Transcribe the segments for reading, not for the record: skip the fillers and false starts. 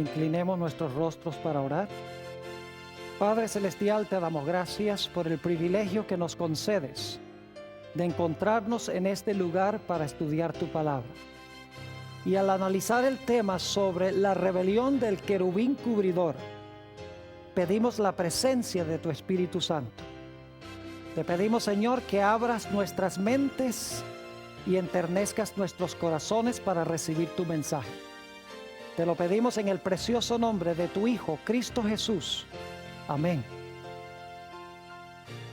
Inclinemos nuestros rostros para orar. Padre Celestial, te damos gracias por el privilegio que nos concedes de encontrarnos en este lugar para estudiar tu palabra. Y al analizar el tema sobre la rebelión del querubín cubridor, pedimos la presencia de tu Espíritu Santo. Te pedimos, Señor, que abras nuestras mentes y enternezcas nuestros corazones para recibir tu mensaje. Te lo pedimos en el precioso nombre de tu Hijo, Cristo Jesús. Amén.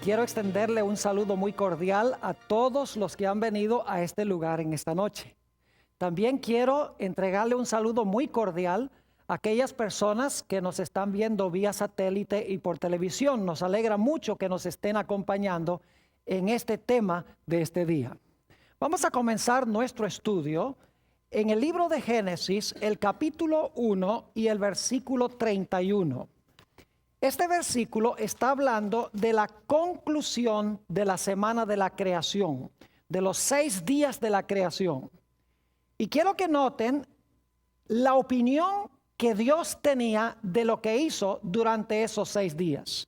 Quiero extenderle un saludo muy cordial a todos los que han venido a este lugar en esta noche. También quiero entregarle un saludo muy cordial a aquellas personas que nos están viendo vía satélite y por televisión. Nos alegra mucho que nos estén acompañando en este tema de este día. Vamos a comenzar nuestro estudio en el libro de Génesis, el capítulo 1 y el versículo 31. Este versículo está hablando de la conclusión de la semana de la creación, de los 6 días de la creación. Y quiero que noten la opinión que Dios tenía de lo que hizo durante esos 6 días.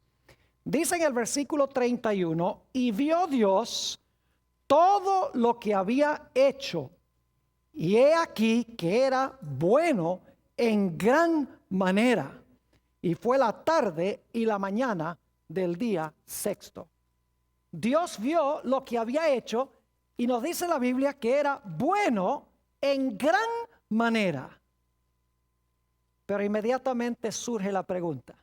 Dice en el versículo 31, y vio Dios todo lo que había hecho, y he aquí que era bueno en gran manera. Y fue la tarde y la mañana del día sexto. Dios vio lo que había hecho y nos dice la Biblia que era bueno en gran manera. Pero inmediatamente surge la pregunta: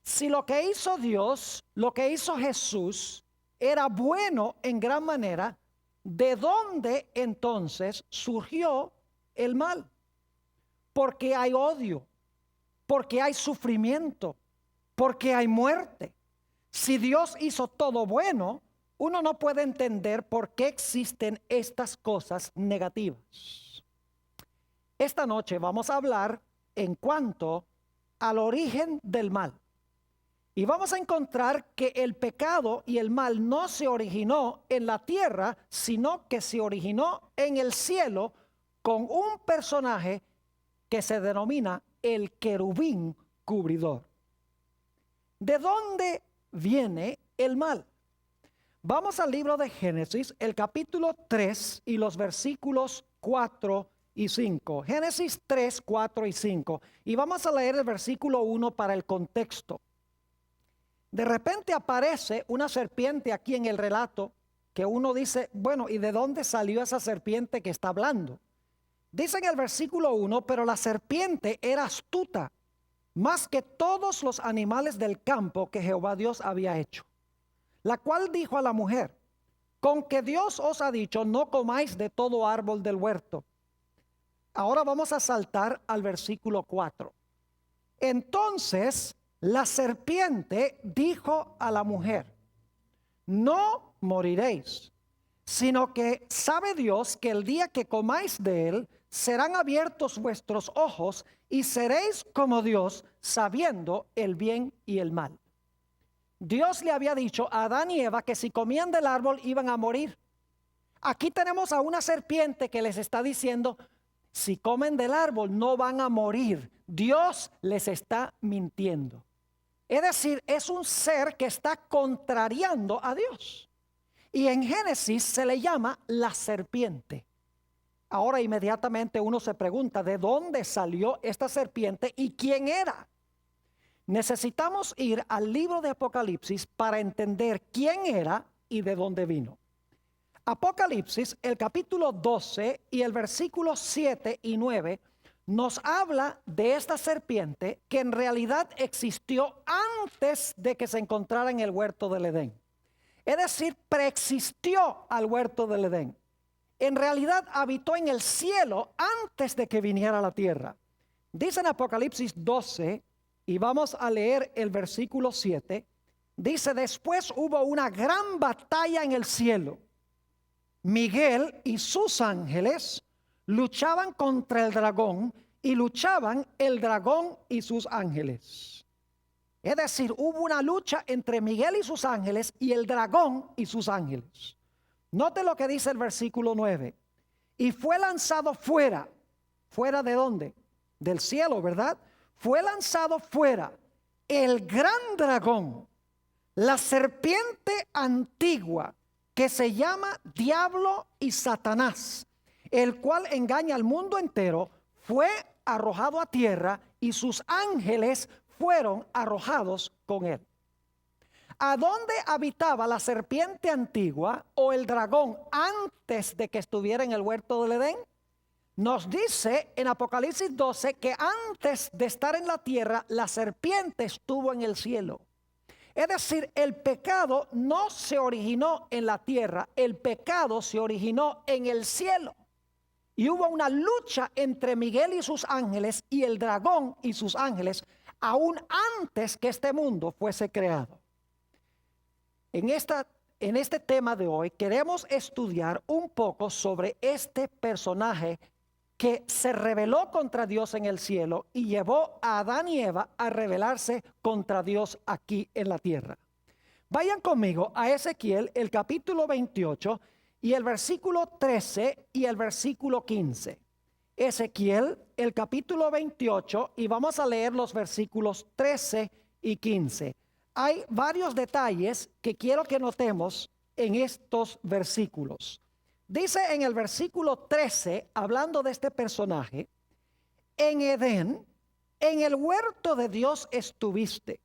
si lo que hizo Dios, lo que hizo Jesús, era bueno en gran manera, ¿de dónde entonces surgió el mal? Porque hay odio, porque hay sufrimiento, porque hay muerte. Si Dios hizo todo bueno, uno no puede entender por qué existen estas cosas negativas. Esta noche vamos a hablar en cuanto al origen del mal. Y vamos a encontrar que el pecado y el mal no se originó en la tierra, sino que se originó en el cielo con un personaje que se denomina el querubín cubridor. ¿De dónde viene el mal? Vamos al libro de Génesis, el capítulo 3 y los versículos 4 y 5. Génesis 3, 4 y 5. Y vamos a leer el versículo 1 para el contexto. De repente aparece una serpiente aquí en el relato que uno dice, bueno, ¿y de dónde salió esa serpiente que está hablando? Dice en el versículo 1, pero la serpiente era astuta, más que todos los animales del campo que Jehová Dios había hecho. La cual dijo a la mujer, con que Dios os ha dicho, no comáis de todo árbol del huerto. Ahora vamos a saltar al versículo 4. Entonces la serpiente dijo a la mujer, no moriréis, sino que sabe Dios que el día que comáis de él, serán abiertos vuestros ojos y seréis como Dios, sabiendo el bien y el mal. Dios le había dicho a Adán y Eva que si comían del árbol iban a morir. Aquí tenemos a una serpiente que les está diciendo, si comen del árbol no van a morir. Dios les está mintiendo. Es decir, es un ser que está contrariando a Dios. Y en Génesis se le llama la serpiente. Ahora inmediatamente uno se pregunta, ¿de dónde salió esta serpiente y quién era? Necesitamos ir al libro de Apocalipsis para entender quién era y de dónde vino. Apocalipsis, el capítulo 12 y el versículo 7 y 9 nos habla de esta serpiente que en realidad existió antes de que se encontrara en el huerto del Edén. Es decir, preexistió al huerto del Edén. En realidad habitó en el cielo antes de que viniera a la tierra. Dice en Apocalipsis 12, y vamos a leer el versículo 7, dice, después hubo una gran batalla en el cielo. Miguel y sus ángeles luchaban contra el dragón y luchaban el dragón y sus ángeles. Es decir, hubo una lucha entre Miguel y sus ángeles y el dragón y sus ángeles. Note lo que dice el versículo 9. Y fue lanzado fuera. ¿Fuera de dónde? del cielo, ¿verdad? Fue lanzado fuera el gran dragón, la serpiente antigua, que se llama Diablo y Satanás, el cual engaña al mundo entero, fue arrojado a tierra y sus ángeles fueron arrojados con él. ¿A dónde habitaba la serpiente antigua o el dragón antes de que estuviera en el huerto del Edén? Nos dice en Apocalipsis 12 que antes de estar en la tierra, la serpiente estuvo en el cielo. Es decir, el pecado no se originó en la tierra, el pecado se originó en el cielo. Y hubo una lucha entre Miguel y sus ángeles y el dragón y sus ángeles, aún antes que este mundo fuese creado. En este tema de hoy queremos estudiar un poco sobre este personaje que se rebeló contra Dios en el cielo y llevó a Adán y Eva a rebelarse contra Dios aquí en la tierra. Vayan conmigo a Ezequiel, el capítulo 28 y el versículo 13 y el versículo 15. Ezequiel, el capítulo 28, y vamos a leer los versículos 13 y 15. Hay varios detalles que quiero que notemos en estos versículos. Dice en el versículo 13, hablando de este personaje: en Edén, en el huerto de Dios estuviste.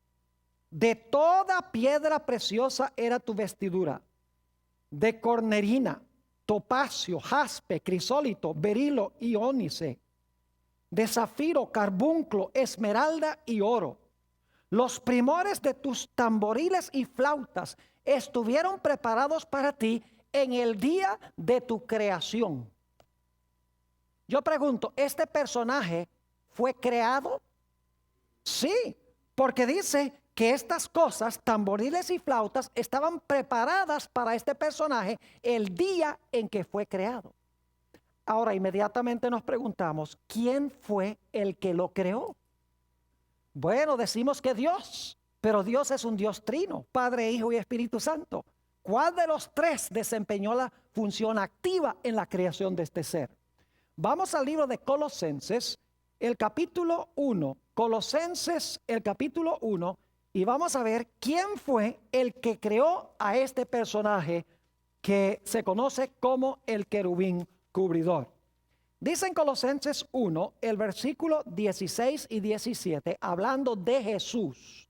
De toda piedra preciosa era tu vestidura, de cornerina, topacio, jaspe, crisólito, berilo y ónice, de zafiro, carbunclo, esmeralda y oro. Los primores de tus tamboriles y flautas estuvieron preparados para ti en el día de tu creación. Yo pregunto, ¿este personaje fue creado? Sí, porque dice que estas cosas, tamboriles y flautas, estaban preparadas para este personaje el día en que fue creado. Ahora inmediatamente nos preguntamos, ¿quién fue el que lo creó? Bueno, decimos que Dios, pero Dios es un Dios trino, Padre, Hijo y Espíritu Santo. ¿Cuál de los tres desempeñó la función activa en la creación de este ser? Vamos al libro de Colosenses, el capítulo 1, Colosenses, el capítulo 1, y vamos a ver quién fue el que creó a este personaje que se conoce como el querubín cubridor. Dice en Colosenses 1, el versículo 16 y 17, hablando de Jesús: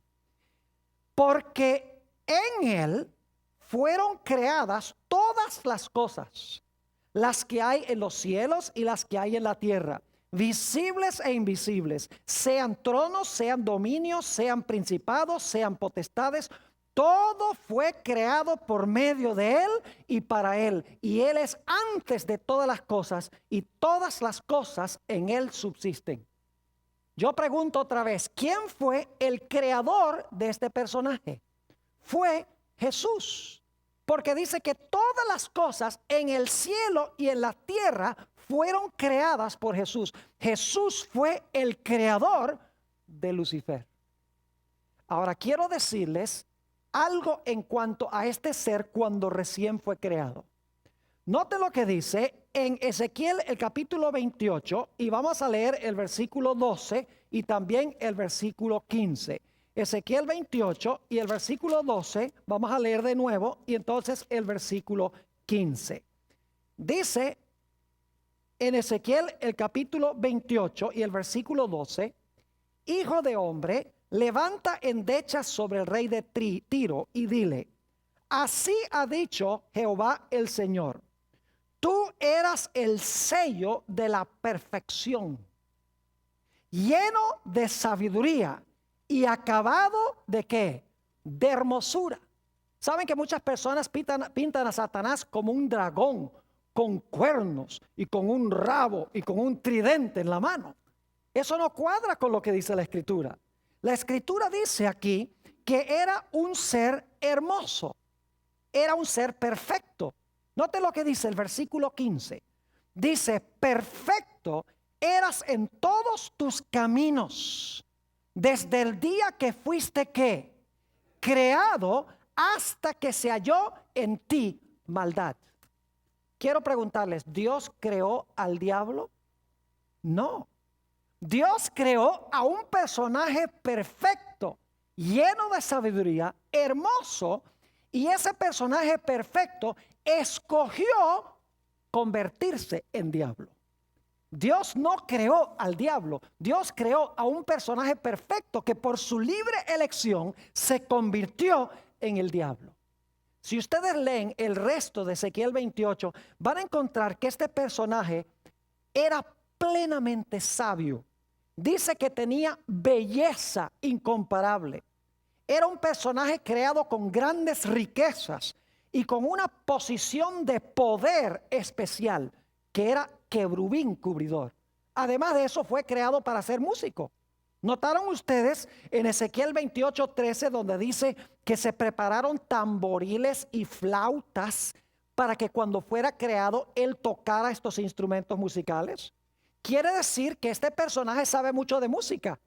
porque en él fueron creadas todas las cosas, las que hay en los cielos y las que hay en la tierra, visibles e invisibles, sean tronos, sean dominios, sean principados, sean potestades. Todo fue creado por medio de él y para él, y él es antes de todas las cosas, y todas las cosas en él subsisten. Yo pregunto otra vez, ¿quién fue el creador de este personaje? Fue Jesús, porque dice que todas las cosas en el cielo y en la tierra fueron creadas por Jesús. Jesús fue el creador de Lucifer. Ahora quiero decirles algo en cuanto a este ser cuando recién fue creado. Note lo que dice en Ezequiel el capítulo 28 y vamos a leer el versículo 12 y también el versículo 15. Ezequiel 28 y el versículo 12 vamos a leer de nuevo y entonces el versículo 15. Dice en Ezequiel el capítulo 28 y el versículo 12: hijo de hombre, levanta endechas sobre el rey de Tiro y dile: así ha dicho Jehová el Señor, tú eras el sello de la perfección, lleno de sabiduría y acabado de ¿qué? De hermosura. Saben que muchas personas pintan a Satanás como un dragón con cuernos y con un rabo y con un tridente en la mano. Eso no cuadra con lo que dice la Escritura. La Escritura dice aquí que era un ser hermoso, era un ser perfecto. Note lo que dice el versículo 15. Dice: perfecto eras en todos tus caminos, desde el día que fuiste ¿qué? Creado, hasta que se halló en ti maldad. Quiero preguntarles, ¿Dios creó al diablo? No. Dios creó a un personaje perfecto, lleno de sabiduría, hermoso, y ese personaje perfecto escogió convertirse en diablo. Dios no creó al diablo, Dios creó a un personaje perfecto que por su libre elección se convirtió en el diablo. Si ustedes leen el resto de Ezequiel 28, van a encontrar que este personaje era plenamente sabio. Dice que tenía belleza incomparable. Era un personaje creado con grandes riquezas y con una posición de poder especial, que era querubín cubridor. Además de eso, fue creado para ser músico. ¿Notaron ustedes en Ezequiel 28:13 donde dice que se prepararon tamboriles y flautas para que cuando fuera creado él tocara estos instrumentos musicales? Quiere decir que este personaje sabe mucho de música.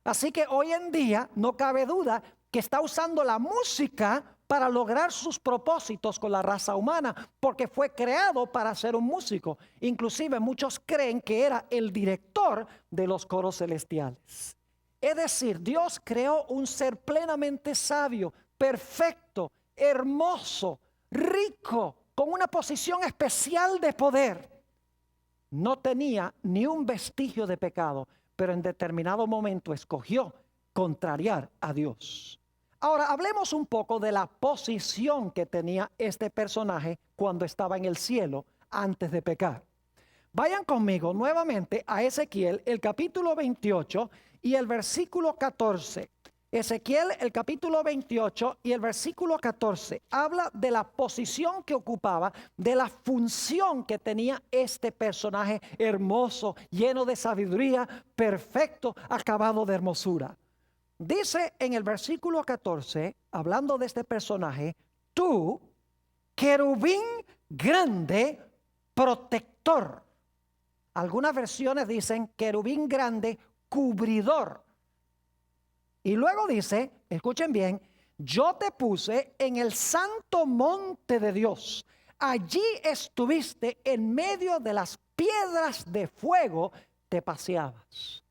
Así que hoy en día no cabe duda que está usando la música para lograr sus propósitos con la raza humana, porque fue creado para ser un músico. Inclusive muchos creen que era el director de los coros celestiales. Es decir, Dios creó un ser plenamente sabio, perfecto, hermoso, rico, con una posición especial de poder. No tenía ni un vestigio de pecado, pero en determinado momento escogió contrariar a Dios. Ahora, hablemos un poco de la posición que tenía este personaje cuando estaba en el cielo antes de pecar. Vayan conmigo nuevamente a Ezequiel, el capítulo 28 y el versículo 14. Ezequiel, el capítulo 28 y el versículo 14, habla de la posición que ocupaba, de la función que tenía este personaje hermoso, lleno de sabiduría, perfecto, acabado de hermosura. Dice en el versículo 14, hablando de este personaje, tú, querubín grande, protector. Algunas versiones dicen querubín grande, cubridor. Y luego dice, escuchen bien, yo te puse en el santo monte de Dios. Allí estuviste en medio de las piedras de fuego, te paseabas.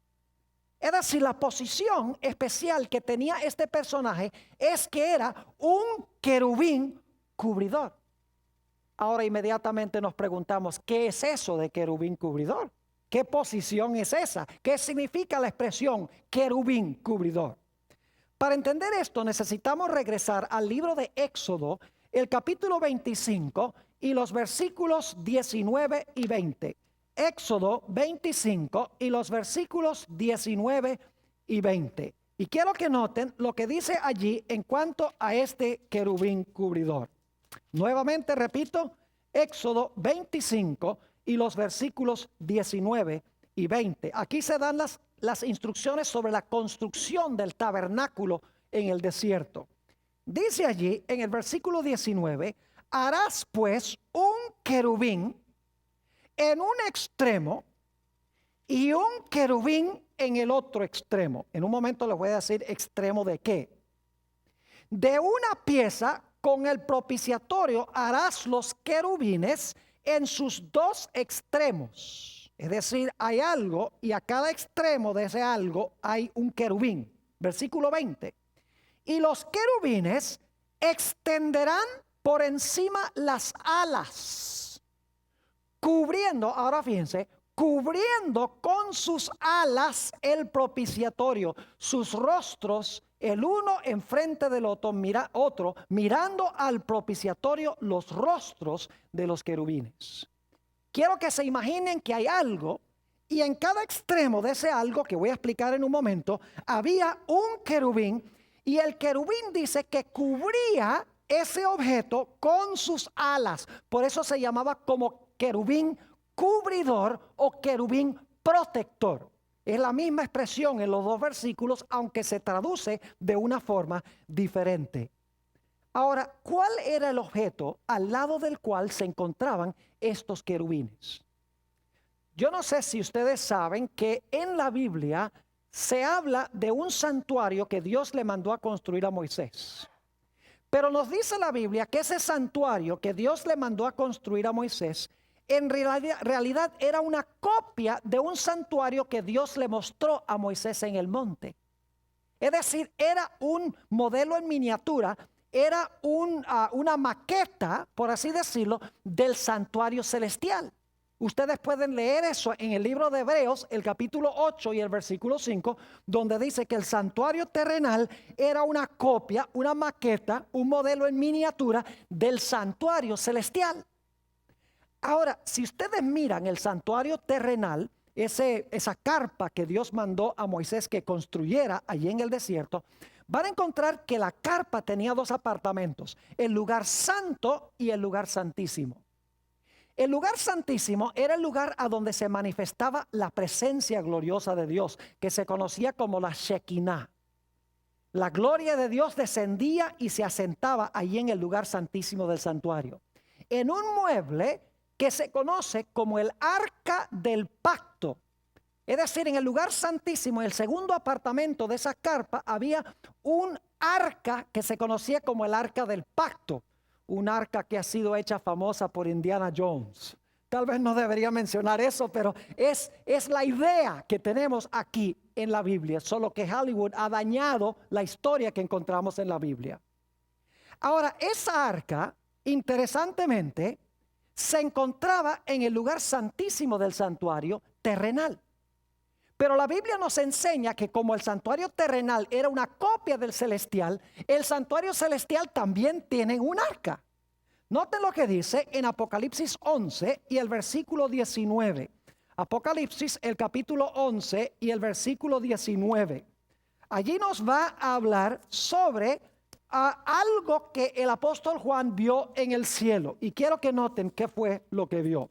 Es decir, la posición especial que tenía este personaje es que era un querubín cubridor. Ahora inmediatamente nos preguntamos, ¿qué es eso de querubín cubridor? ¿Qué posición es esa? ¿Qué significa la expresión querubín cubridor? Para entender esto necesitamos regresar al libro de Éxodo, el capítulo 25 y los versículos 19 y 20. Éxodo 25 y los versículos 19 y 20. Y quiero que noten lo que dice allí en cuanto a este querubín cubridor. Nuevamente repito, Éxodo 25 y los versículos 19 y 20. Aquí se dan las instrucciones sobre la construcción del tabernáculo en el desierto. Dice allí en el versículo 19, harás pues un querubín en un extremo y un querubín en el otro extremo. En un momento les voy a decir extremo de qué. De una pieza con el propiciatorio harás los querubines en sus dos extremos. Es decir, hay algo y a cada extremo de ese algo hay un querubín. Versículo 20. Y los querubines extenderán por encima las alas, cubriendo, ahora fíjense, cubriendo con sus alas el propiciatorio, sus rostros, el uno enfrente del otro, mirando al propiciatorio los rostros de los querubines. Quiero que se imaginen que hay algo y en cada extremo de ese algo, que voy a explicar en un momento, había un querubín y el querubín dice que cubría ese objeto con sus alas. Por eso se llamaba como querubín cubridor o querubín protector. Es la misma expresión en los dos versículos, aunque se traduce de una forma diferente. Ahora, ¿cuál era el objeto al lado del cual se encontraban estos querubines? Yo no sé si ustedes saben que en la Biblia se habla de un santuario que Dios le mandó a construir a Moisés. Pero nos dice la Biblia que ese santuario que Dios le mandó a construir a Moisés en realidad era una copia de un santuario que Dios le mostró a Moisés en el monte. Es decir, era un modelo en miniatura, era una maqueta, por así decirlo, del santuario celestial. Ustedes pueden leer eso en el libro de Hebreos, el capítulo 8 y el versículo 5, donde dice que el santuario terrenal era una copia, una maqueta, un modelo en miniatura del santuario celestial. Ahora, si ustedes miran el santuario terrenal, esa carpa que Dios mandó a Moisés que construyera allí en el desierto, van a encontrar que la carpa tenía dos apartamentos, el lugar santo y el lugar santísimo. El lugar santísimo era el lugar a donde se manifestaba la presencia gloriosa de Dios, que se conocía como la Shekinah. La gloria de Dios descendía y se asentaba allí en el lugar santísimo del santuario, en un mueble que se conoce como el arca del pacto. Es decir, en el lugar santísimo, en el segundo apartamento de esa carpa, había un arca que se conocía como el arca del pacto. Un arca que ha sido hecha famosa por Indiana Jones. Tal vez no debería mencionar eso, pero es la idea que tenemos aquí en la Biblia, solo que Hollywood ha dañado la historia que encontramos en la Biblia. Ahora, esa arca, interesantemente, se encontraba en el lugar santísimo del santuario terrenal. Pero la Biblia nos enseña que como el santuario terrenal era una copia del celestial, el santuario celestial también tiene un arca. Noten lo que dice en Apocalipsis 11 y el versículo 19. Apocalipsis, el capítulo 11 y el versículo 19. Allí nos va a hablar sobre algo que el apóstol Juan vio en el cielo. Y quiero que noten qué fue lo que vio.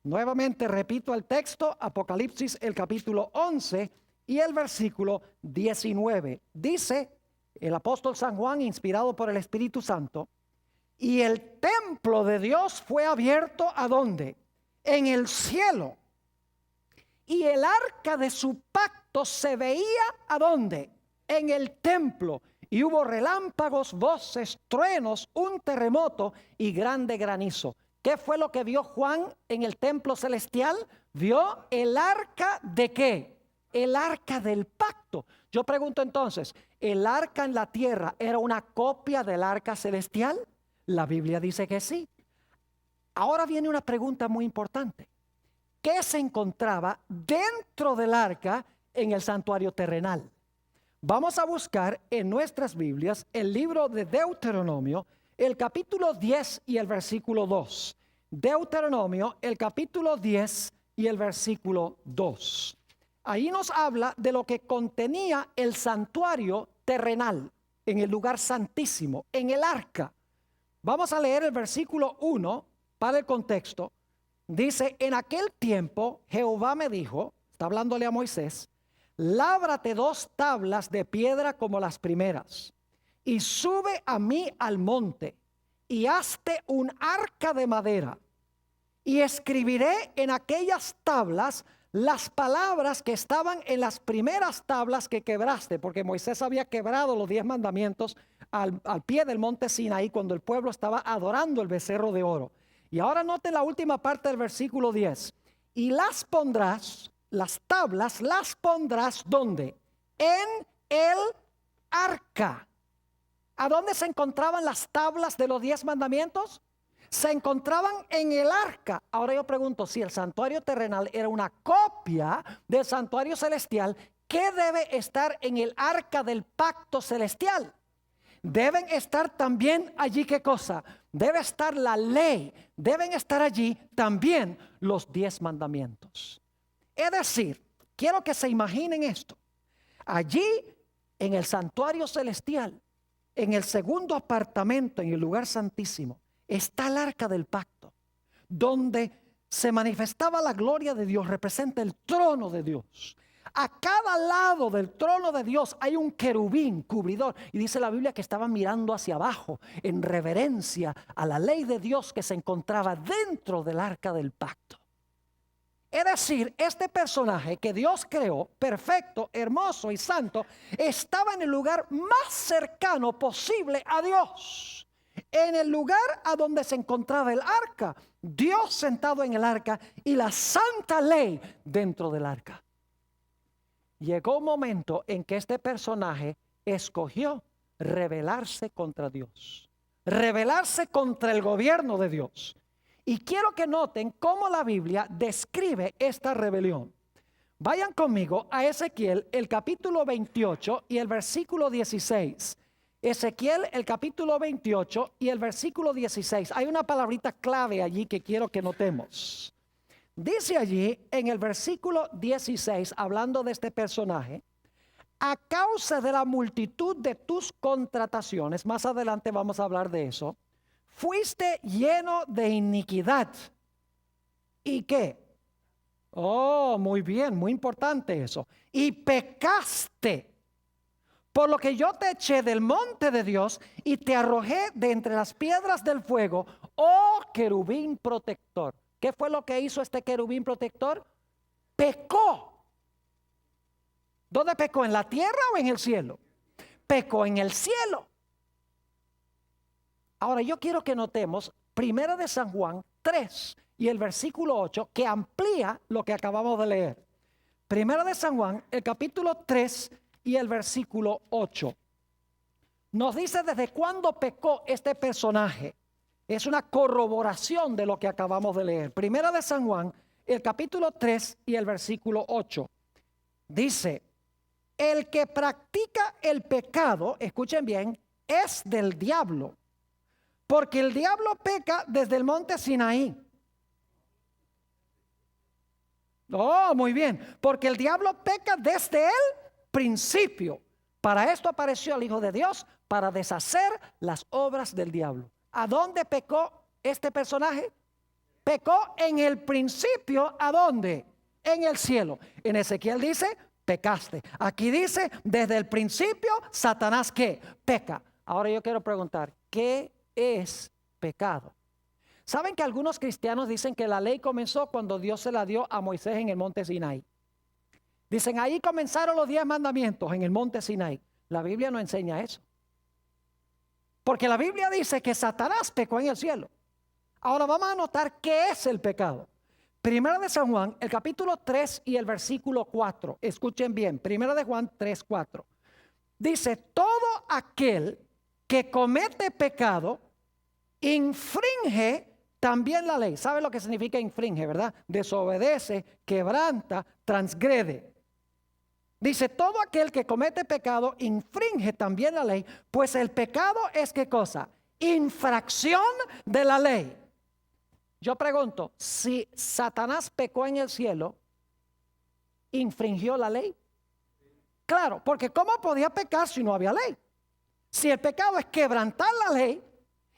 Nuevamente repito el texto, Apocalipsis el capítulo 11 y el versículo 19. Dice el apóstol San Juan, inspirado por el Espíritu Santo, y el templo de Dios fue abierto ¿a dónde? En el cielo. Y el arca de su pacto se veía ¿a dónde? En el templo. Y hubo relámpagos, voces, truenos, un terremoto y grande granizo. ¿Qué fue lo que vio Juan en el templo celestial? Vio el arca ¿de qué? El arca del pacto. Yo pregunto entonces, ¿el arca en la tierra era una copia del arca celestial? La Biblia dice que sí. Ahora viene una pregunta muy importante. ¿Qué se encontraba dentro del arca en el santuario terrenal? Vamos a buscar en nuestras Biblias el libro de Deuteronomio, el capítulo 10 y el versículo 2. Deuteronomio, el capítulo 10 y el versículo 2. Ahí nos habla de lo que contenía el santuario terrenal, en el lugar santísimo, en el arca. Vamos a leer el versículo 1 para el contexto. Dice, en aquel tiempo Jehová me dijo, está hablándole a Moisés, lábrate 2 tablas de piedra como las primeras, y sube a mí al monte, y hazte un arca de madera, y escribiré en aquellas tablas las palabras que estaban en las primeras tablas que quebraste, porque Moisés había quebrado los 10 mandamientos al pie del monte Sinaí cuando el pueblo estaba adorando el becerro de oro. Y ahora noten la última parte del versículo 10. Y las pondrás, las tablas las pondrás, ¿dónde? En el arca. ¿A dónde se encontraban las tablas de los 10 mandamientos? Se encontraban en el arca. Ahora yo pregunto, si el santuario terrenal era una copia del santuario celestial, ¿qué debe estar en el arca del pacto celestial? Deben estar también allí, ¿qué cosa? Debe estar la ley, deben estar allí también los 10 mandamientos. Es decir, quiero que se imaginen esto. Allí en el santuario celestial, en el segundo apartamento, en el lugar santísimo, está el arca del pacto, donde se manifestaba la gloria de Dios, representa el trono de Dios. A cada lado del trono de Dios hay un querubín cubridor. Y dice la Biblia que estaban mirando hacia abajo en reverencia a la ley de Dios que se encontraba dentro del arca del pacto. Es decir, este personaje que Dios creó, perfecto, hermoso y santo, estaba en el lugar más cercano posible a Dios. en el lugar a donde se encontraba el arca, Dios sentado en el arca y la santa ley dentro del arca. Llegó un momento en que este personaje escogió rebelarse contra Dios, rebelarse contra el gobierno de Dios. Y quiero que noten cómo la Biblia describe esta rebelión. Vayan conmigo a Ezequiel, el capítulo 28 y el versículo 16. Ezequiel, el capítulo 28 y el versículo 16. Hay una palabrita clave allí que quiero que notemos. Dice allí en el versículo 16, hablando de este personaje: a causa de la multitud de tus contrataciones, más adelante vamos a hablar de eso, fuiste lleno de iniquidad. ¿Y qué? Oh, muy bien, muy importante eso. Y pecaste, por lo que yo te eché del monte de Dios y te arrojé de entre las piedras del fuego, oh querubín protector. ¿Qué fue lo que hizo este querubín protector? Pecó. ¿Dónde pecó? ¿En la tierra o en el cielo? Pecó en el cielo. Ahora yo quiero que notemos Primera de San Juan 3 y el versículo 8, que amplía lo que acabamos de leer. Primera de San Juan, el capítulo 3 y el versículo 8. Nos dice desde cuándo pecó este personaje. Es una corroboración de lo que acabamos de leer. Primera de San Juan, el capítulo 3 y el versículo 8. Dice: el que practica el pecado, escuchen bien, es del diablo, porque el diablo peca desde el monte Sinaí. Oh, muy bien, porque el diablo peca desde el principio. Para esto apareció el Hijo de Dios, para deshacer las obras del diablo. ¿A dónde pecó este personaje? Pecó en el principio. ¿A dónde? En el cielo. En Ezequiel dice: pecaste. Aquí dice: desde el principio, Satanás, ¿qué? Peca. Ahora yo quiero preguntar, ¿qué es pecado? ¿Saben que algunos cristianos dicen que la ley comenzó cuando Dios se la dio a Moisés en el monte Sinaí? Dicen, ahí comenzaron los 10 mandamientos en el monte Sinaí. La Biblia no enseña eso. Porque la Biblia dice que Satanás pecó en el cielo. Ahora vamos a notar qué es el pecado. Primera de San Juan, el capítulo 3 y el versículo 4. Escuchen bien, Primera de Juan 3, 4. Dice: todo aquel que comete pecado infringe también la ley. ¿Sabe lo que significa infringe, verdad? Desobedece, quebranta, transgrede. Dice: todo aquel que comete pecado infringe también la ley, pues el pecado es ¿qué cosa? Infracción de la ley. Yo pregunto, si Satanás pecó en el cielo, ¿infringió la ley? Claro, porque ¿cómo podía pecar si no había ley? Si el pecado es quebrantar la ley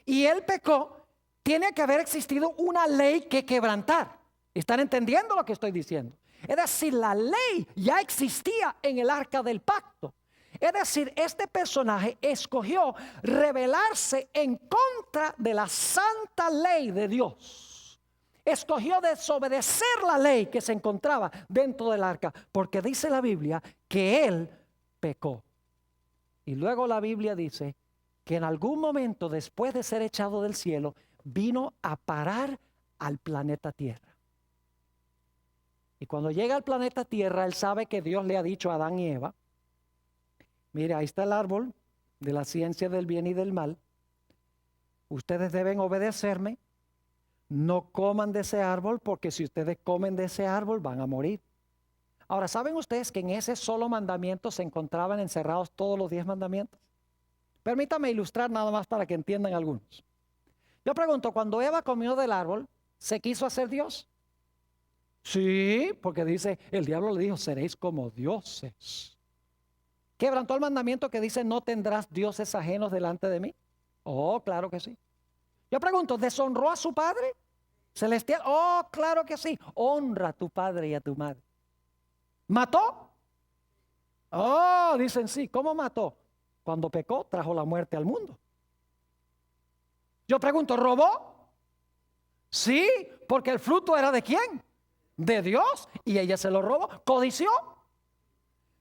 y él pecó, tiene que haber existido una ley que quebrantar. ¿Están entendiendo lo que estoy diciendo? Es decir, la ley ya existía en el arca del pacto. Es decir, este personaje escogió rebelarse en contra de la santa ley de Dios. Escogió desobedecer la ley que se encontraba dentro del arca, porque dice la Biblia que él pecó. Y luego la Biblia dice que en algún momento, después de ser echado del cielo, vino a parar al planeta Tierra. Y cuando llega al planeta Tierra, él sabe que Dios le ha dicho a Adán y Eva: mire, ahí está el árbol de la ciencia del bien y del mal. Ustedes deben obedecerme. No coman de ese árbol, porque si ustedes comen de ese árbol van a morir. Ahora, ¿saben ustedes que en ese solo mandamiento se encontraban encerrados todos los 10 mandamientos? Permítame ilustrar nada más para que entiendan algunos. Yo pregunto, cuando Eva comió del árbol, ¿se quiso hacer Dios? Sí, porque dice, el diablo le dijo: seréis como dioses. ¿Quebrantó el mandamiento que dice: no tendrás dioses ajenos delante de mí? Oh, claro que sí. Yo pregunto, ¿deshonró a su padre celestial? Oh, claro que sí. Honra a tu padre y a tu madre. ¿Mató? Oh, dicen sí. ¿Cómo mató? Cuando pecó, trajo la muerte al mundo. Yo pregunto, ¿robó? Sí, porque el fruto era ¿de quién? De Dios, y ella se lo robó. ¿Codició?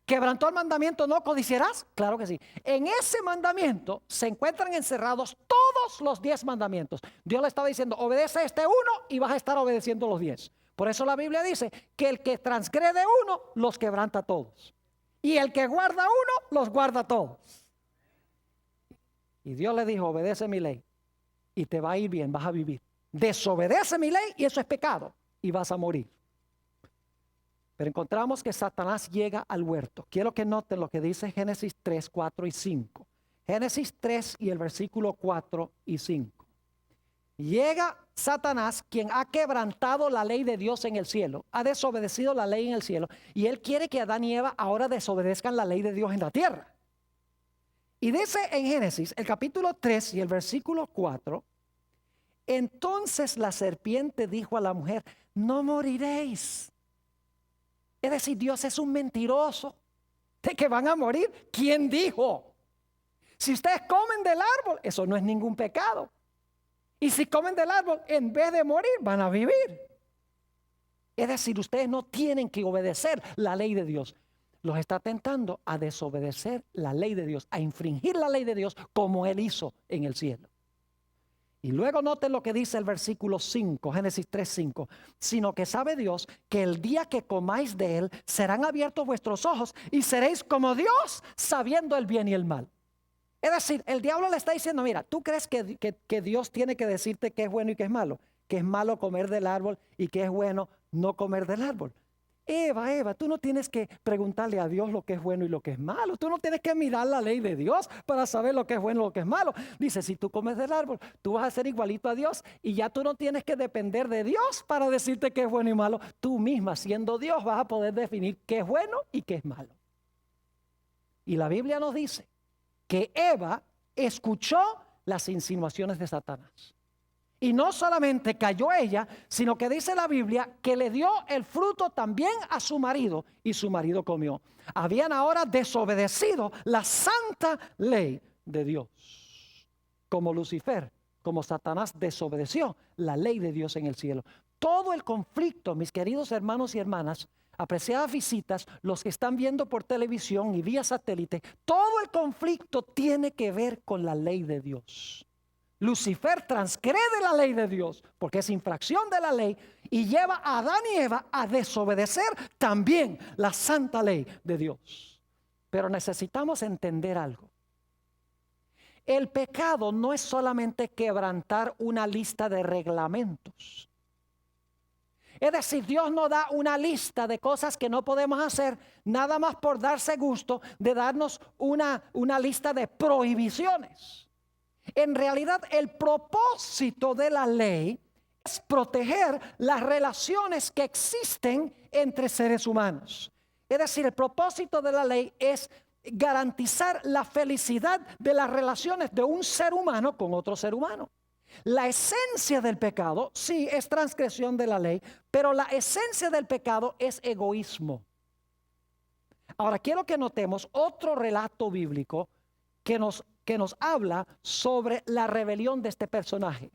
¿Quebrantó el mandamiento: no codiciarás? Claro que sí. En ese mandamiento se encuentran encerrados todos todos los 10 mandamientos. Dios le estaba diciendo, obedece este uno y vas a estar obedeciendo los 10. Por eso la Biblia dice que el que transgrede uno, los quebranta todos. Y el que guarda uno, los guarda todos. Y Dios le dijo, obedece mi ley y te va a ir bien, vas a vivir. Desobedece mi ley y eso es pecado y vas a morir. Pero encontramos que Satanás llega al huerto. Quiero que noten lo que dice Génesis 3, 4 y 5. Génesis 3 y el versículo 4 y 5. Llega Satanás, quien ha quebrantado la ley de Dios en el cielo, ha desobedecido la ley en el cielo, y él quiere que Adán y Eva ahora desobedezcan la ley de Dios en la tierra. Y dice en Génesis, el capítulo 3 y el versículo 4, entonces la serpiente dijo a la mujer, no moriréis. Es decir, Dios es un mentiroso de que van a morir. ¿Quién dijo? Si ustedes comen del árbol, eso no es ningún pecado. Y si comen del árbol, en vez de morir, van a vivir. Es decir, ustedes no tienen que obedecer la ley de Dios. Los está tentando a desobedecer la ley de Dios, a infringir la ley de Dios como Él hizo en el cielo. Y luego noten lo que dice el versículo 5, Génesis 3, 5. Sino que sabe Dios que el día que comáis de él, serán abiertos vuestros ojos y seréis como Dios, sabiendo el bien y el mal. Es decir, el diablo le está diciendo, mira, ¿tú crees que Dios tiene que decirte qué es bueno y qué es malo? Que es malo comer del árbol y que es bueno no comer del árbol. Eva, tú no tienes que preguntarle a Dios lo que es bueno y lo que es malo. Tú no tienes que mirar la ley de Dios para saber lo que es bueno y lo que es malo. Dice, si tú comes del árbol, tú vas a ser igualito a Dios y ya tú no tienes que depender de Dios para decirte qué es bueno y malo. Tú misma, siendo Dios, vas a poder definir qué es bueno y qué es malo. Y la Biblia nos dice que Eva escuchó las insinuaciones de Satanás. Y no solamente cayó ella, sino que dice la Biblia que le dio el fruto también a su marido y su marido comió. Habían ahora desobedecido la santa ley de Dios. Como Lucifer, como Satanás desobedeció la ley de Dios en el cielo. Todo el conflicto, mis queridos hermanos y hermanas, apreciadas visitas, los que están viendo por televisión y vía satélite, todo el conflicto tiene que ver con la ley de Dios. Lucifer transgrede la ley de Dios porque es infracción de la ley y lleva a Adán y Eva a desobedecer también la santa ley de Dios. Pero necesitamos entender algo. El pecado no es solamente quebrantar una lista de reglamentos. Es decir, Dios no da una lista de cosas que no podemos hacer nada más por darse gusto de darnos una lista de prohibiciones. En realidad, el propósito de la ley es proteger las relaciones que existen entre seres humanos. Es decir, el propósito de la ley es garantizar la felicidad de las relaciones de un ser humano con otro ser humano. La esencia del pecado, sí, es transgresión de la ley, pero la esencia del pecado es egoísmo. Ahora, quiero que notemos otro relato bíblico que nos habla sobre la rebelión de este personaje.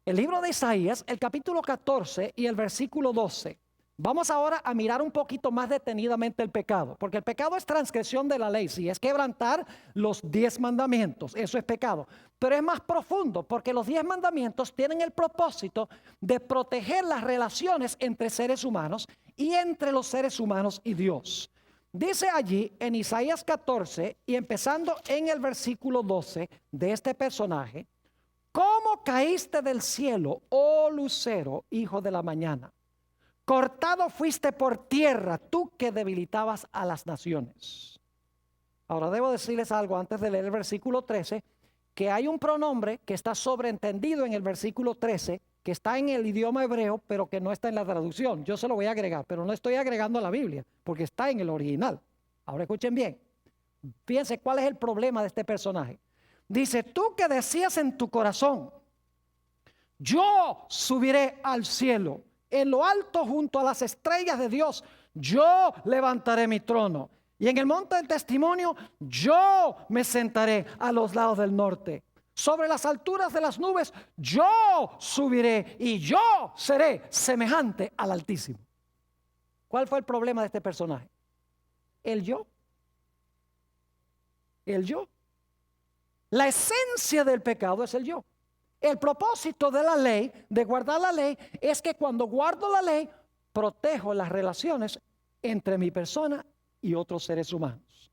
El libro de Isaías, el capítulo 14 y el versículo 12. Vamos ahora a mirar un poquito más detenidamente el pecado, porque el pecado es transgresión de la ley, sí, es quebrantar los 10 mandamientos, eso es pecado. Pero es más profundo, porque los 10 mandamientos tienen el propósito de proteger las relaciones entre seres humanos y entre los seres humanos y Dios. Dice allí en Isaías 14 y empezando en el versículo 12 de este personaje, ¿cómo caíste del cielo, oh lucero, hijo de la mañana? Cortado fuiste por tierra, tú que debilitabas a las naciones. Ahora debo decirles algo antes de leer el versículo 13, que hay un pronombre que está sobreentendido en el versículo 13, que está en el idioma hebreo, pero que no está en la traducción. Yo se lo voy a agregar, pero no estoy agregando a la Biblia, porque está en el original. Ahora escuchen bien. Fíjense cuál es el problema de este personaje. Dice, tú que decías en tu corazón, yo subiré al cielo, en lo alto junto a las estrellas de Dios, yo levantaré mi trono. Y en el monte del testimonio, yo me sentaré a los lados del norte. Sobre las alturas de las nubes, yo subiré y yo seré semejante al Altísimo. ¿Cuál fue el problema de este personaje? El yo. El yo. La esencia del pecado es el yo. El propósito de la ley, de guardar la ley, es que cuando guardo la ley, protejo las relaciones entre mi persona y otros seres humanos.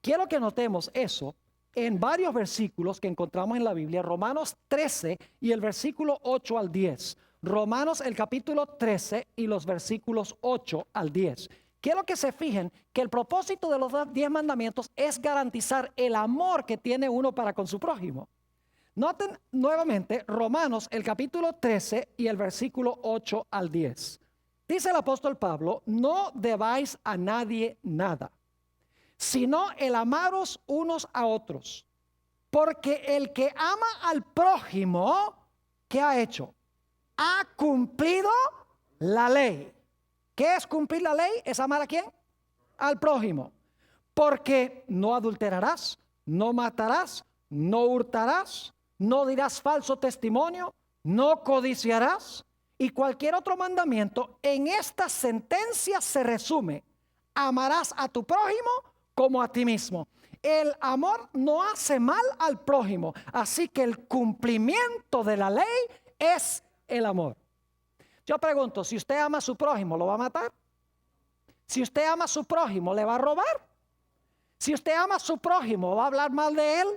Quiero que notemos eso en varios versículos que encontramos en la Biblia, Romanos 13 y el versículo 8 al 10. Romanos el capítulo 13 y los versículos 8 al 10. Quiero que se fijen que el propósito de los 10 mandamientos es garantizar el amor que tiene uno para con su prójimo. Noten nuevamente Romanos el capítulo 13 y el versículo 8 al 10. Dice el apóstol Pablo, no debáis a nadie nada, sino el amaros unos a otros. Porque el que ama al prójimo, ¿qué ha hecho? Ha cumplido la ley. ¿Qué es cumplir la ley? ¿Es amar a quién? Al prójimo. Porque no adulterarás, no matarás, no hurtarás, no dirás falso testimonio, no codiciarás. Y cualquier otro mandamiento en esta sentencia se resume: amarás a tu prójimo como a ti mismo. El amor no hace mal al prójimo, así que el cumplimiento de la ley es el amor. Yo pregunto, si usted ama a su prójimo, ¿lo va a matar? Si usted ama a su prójimo, ¿le va a robar? Si usted ama a su prójimo, ¿va a hablar mal de él?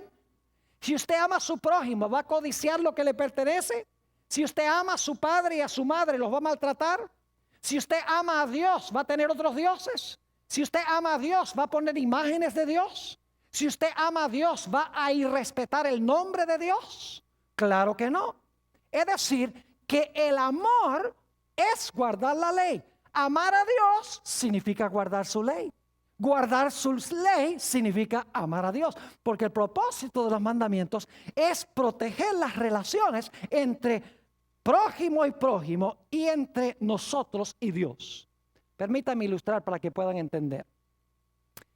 Si usted ama a su prójimo, ¿va a codiciar lo que le pertenece? Si usted ama a su padre y a su madre, ¿los va a maltratar? Si usted ama a Dios, ¿va a tener otros dioses? Si usted ama a Dios, ¿va a poner imágenes de Dios? Si usted ama a Dios, ¿va a irrespetar el nombre de Dios? Claro que no. Es decir, que el amor es guardar la ley. Amar a Dios significa guardar su ley. Guardar su ley significa amar a Dios, porque el propósito de los mandamientos es proteger las relaciones entre prójimo y prójimo y entre nosotros y Dios. Permítanme ilustrar para que puedan entender.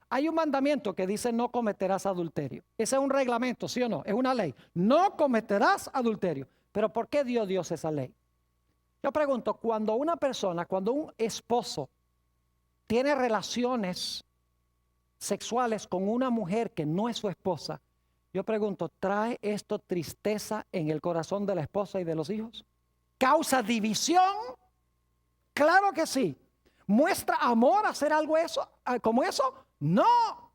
Hay un mandamiento que dice no cometerás adulterio. Ese es un reglamento, ¿sí o no? Es una ley. No cometerás adulterio. Pero ¿por qué dio Dios esa ley? Yo pregunto, cuando una persona, cuando un esposo tiene relaciones sexuales con una mujer que no es su esposa, yo pregunto, ¿trae esto tristeza en el corazón de la esposa y de los hijos? ¿Causa división? Claro que sí. ¿Muestra amor hacer algo como eso? No.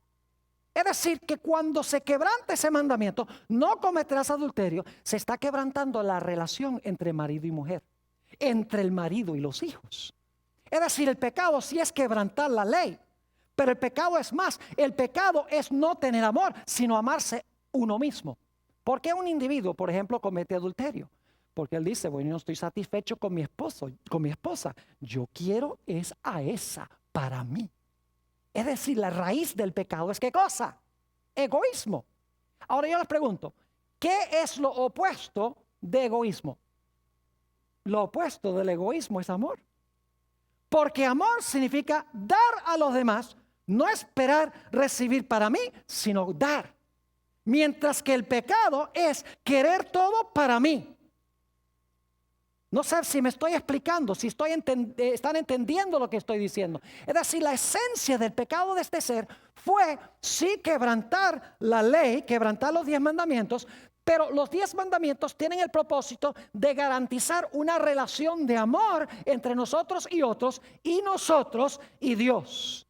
Es decir, que cuando se quebranta ese mandamiento, no cometerás adulterio, se está quebrantando la relación entre marido y mujer, entre el marido y los hijos. Es decir, el pecado sí es quebrantar la ley, pero el pecado es más. El pecado es no tener amor, sino amarse uno mismo. ¿Por qué un individuo, por ejemplo, comete adulterio? Porque él dice, bueno, no estoy satisfecho con mi esposo, con mi esposa. Yo quiero es a esa para mí. Es decir, la raíz del pecado es ¿qué cosa? Egoísmo. Ahora yo les pregunto, ¿qué es lo opuesto de egoísmo? Lo opuesto del egoísmo es amor. Porque amor significa dar a los demás, no esperar recibir para mí, sino dar. Mientras que el pecado es querer todo para mí. No sé si me estoy explicando, si están entendiendo lo que estoy diciendo. Es decir, la esencia del pecado de este ser fue sí quebrantar la ley, quebrantar los 10 mandamientos, pero los 10 mandamientos tienen el propósito de garantizar una relación de amor entre nosotros y otros, y nosotros y Dios.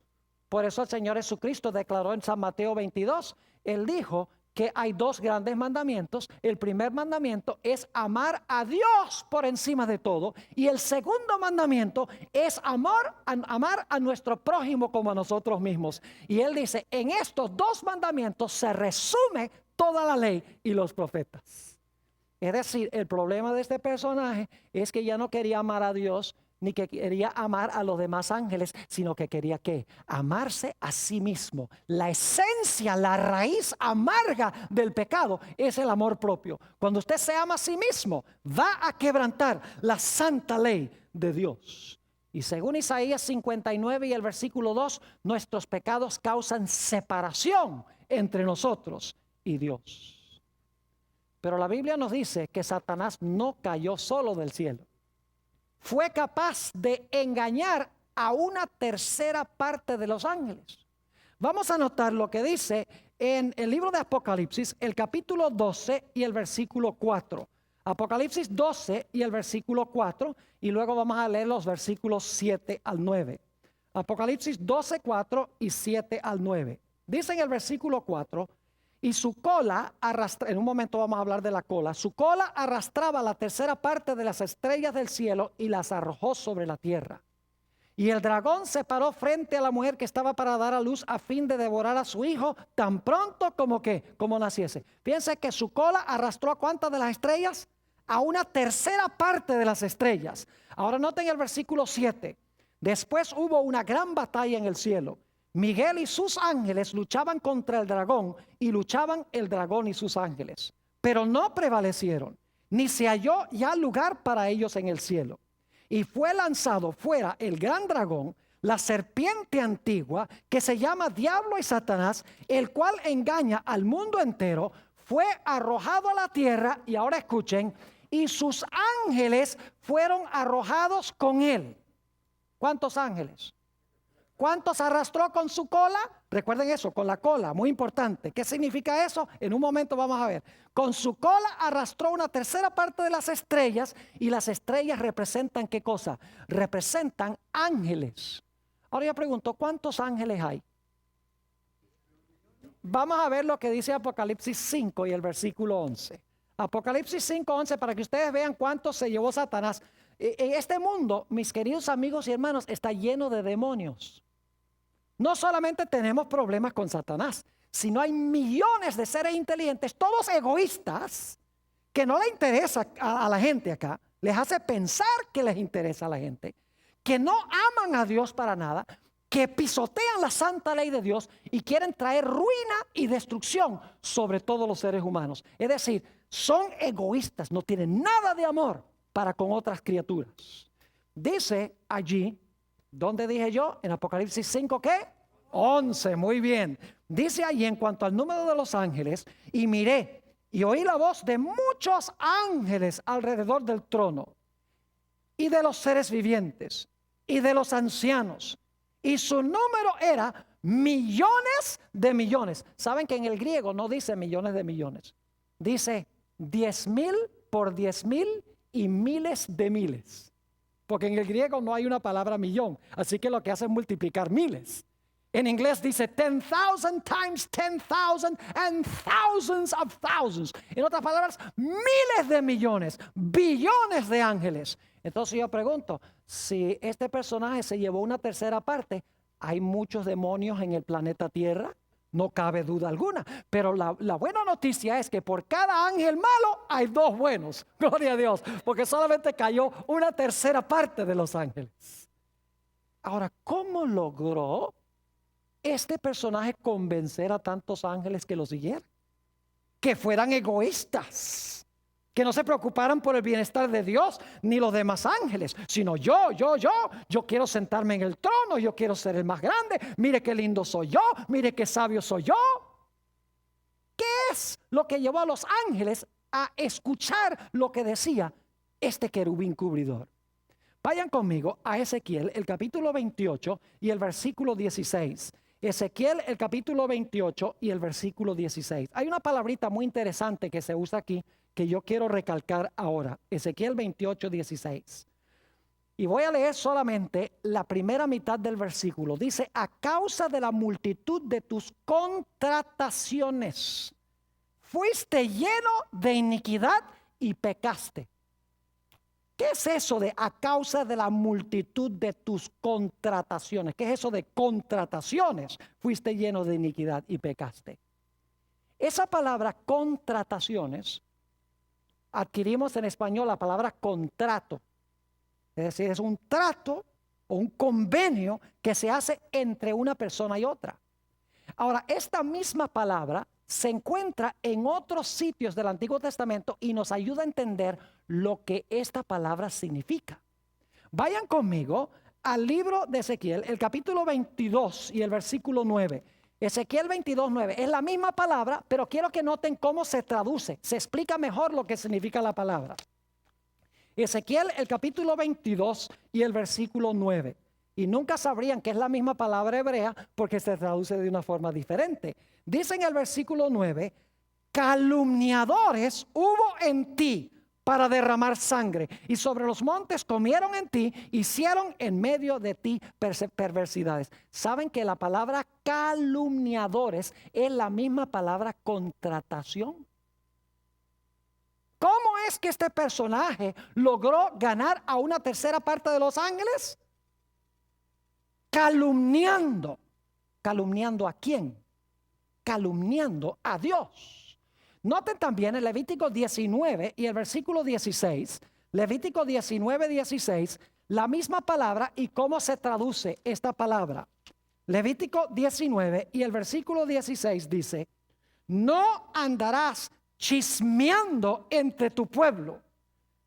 Por eso el Señor Jesucristo declaró en San Mateo 22, Él dijo que hay 2 grandes mandamientos. El primer mandamiento es amar a Dios por encima de todo. Y el segundo mandamiento es amar a nuestro prójimo como a nosotros mismos. Y Él dice, en estos 2 mandamientos se resume toda la ley y los profetas. Es decir, el problema de este personaje es que ya no quería amar a Dios, ni que quería amar a los demás ángeles, sino que quería ¿qué? Amarse a sí mismo. La esencia, la raíz amarga del pecado es el amor propio. Cuando usted se ama a sí mismo, va a quebrantar la santa ley de Dios. Y según Isaías 59 y el versículo 2, nuestros pecados causan separación entre nosotros y Dios. Pero la Biblia nos dice que Satanás no cayó solo del cielo. Fue capaz de engañar a una tercera parte de los ángeles. Vamos a notar lo que dice en el libro de Apocalipsis, el capítulo 12 y el versículo 4. Apocalipsis 12 y el versículo 4, y luego vamos a leer los versículos 7 al 9. Apocalipsis 12, 4 y 7 al 9. Dice en el versículo 4, y su cola arrastra, en un momento vamos a hablar de la cola, su cola arrastraba la tercera parte de las estrellas del cielo y las arrojó sobre la tierra. Y el dragón se paró frente a la mujer que estaba para dar a luz a fin de devorar a su hijo tan pronto como naciese. Piense que su cola arrastró a ¿cuántas de las estrellas? A una tercera parte de las estrellas. Ahora noten el versículo 7. Después hubo una gran batalla en el cielo. Miguel y sus ángeles luchaban contra el dragón, y luchaban el dragón y sus ángeles. Pero no prevalecieron, ni se halló ya lugar para ellos en el cielo. Y fue lanzado fuera el gran dragón, la serpiente antigua, que se llama Diablo y Satanás, el cual engaña al mundo entero. Fue arrojado a la tierra, y ahora escuchen, y sus ángeles fueron arrojados con él. ¿Cuántos ángeles? ¿Cuántos arrastró con su cola? Recuerden eso, con la cola, muy importante. ¿Qué significa eso? En un momento vamos a ver. Con su cola arrastró una tercera parte de las estrellas, y las estrellas representan ¿qué cosa? Representan ángeles. Ahora yo pregunto, ¿cuántos ángeles hay? Vamos a ver lo que dice Apocalipsis 5 y el versículo 11. Apocalipsis 5, 11, para que ustedes vean cuántos se llevó Satanás. En este mundo, mis queridos amigos y hermanos, está lleno de demonios. No solamente tenemos problemas con Satanás, sino hay millones de seres inteligentes, todos egoístas, que no le interesa a la gente acá, les hace pensar que les interesa a la gente, que no aman a Dios para nada, que pisotean la santa ley de Dios y quieren traer ruina y destrucción sobre todos los seres humanos. Es decir, son egoístas, no tienen nada de amor para con otras criaturas. Dice allí, ¿dónde dije yo? En Apocalipsis 5, ¿qué? 11, muy bien. Dice allí en cuanto al número de los ángeles, y miré y oí la voz de muchos ángeles alrededor del trono, y de los seres vivientes, y de los ancianos, y su número era millones de millones. Saben que en el griego no dice millones de millones, dice 10,000 por 10,000 y miles de miles, porque en el griego no hay una palabra millón, así que lo que hace es multiplicar miles. En inglés dice 10,000 times 10,000 and thousands of thousands. En otras palabras, miles de millones, billones de ángeles. Entonces yo pregunto, si este personaje se llevó una tercera parte, ¿hay muchos demonios en el planeta Tierra? No cabe duda alguna. Pero la buena noticia es que por cada ángel malo hay dos buenos. Gloria a Dios, porque solamente cayó una tercera parte de los ángeles. Ahora, ¿cómo logró este personaje convencer a tantos ángeles que lo siguieran? Que fueran egoístas, que no se preocuparan por el bienestar de Dios ni los demás ángeles, sino yo quiero sentarme en el trono, yo quiero ser el más grande, mire qué lindo soy yo, mire qué sabio soy yo. ¿Qué es lo que llevó a los ángeles a escuchar lo que decía este querubín cubridor? Vayan conmigo a Ezequiel, el capítulo 28 y el versículo 16. Ezequiel, el capítulo 28 y el versículo 16. Hay una palabrita muy interesante que se usa aquí que yo quiero recalcar ahora. Ezequiel 28, 16. Y voy a leer solamente la primera mitad del versículo. Dice, a causa de la multitud de tus contrataciones, fuiste lleno de iniquidad y pecaste. ¿Qué es eso de a causa de la multitud de tus contrataciones? ¿Qué es eso de contrataciones? Fuiste lleno de iniquidad y pecaste. Esa palabra contrataciones, adquirimos en español la palabra contrato. Es decir, es un trato o un convenio que se hace entre una persona y otra. Ahora, esta misma palabra se encuentra en otros sitios del Antiguo Testamento y nos ayuda a entender lo que esta palabra significa. Vayan conmigo al libro de Ezequiel, el capítulo 22 y el versículo 9. Ezequiel 22, 9. Es la misma palabra, pero quiero que noten cómo se traduce. Se explica mejor lo que significa la palabra. Ezequiel, el capítulo 22 y el versículo 9. y nunca sabrían que es la misma palabra hebrea porque se traduce de una forma diferente. Dice en el versículo 9, calumniadores hubo en ti para derramar sangre, y sobre los montes comieron en ti, hicieron en medio de ti perversidades. ¿Saben que la palabra calumniadores es la misma palabra contratación? ¿Cómo es que este personaje logró ganar a una tercera parte de los ángeles? Calumniando. ¿Calumniando a quién? Calumniando a Dios. Noten también en Levítico 19 y el versículo 16, Levítico 19, 16, la misma palabra y cómo se traduce esta palabra. Levítico 19 y el versículo 16 dice, no andarás chismeando entre tu pueblo,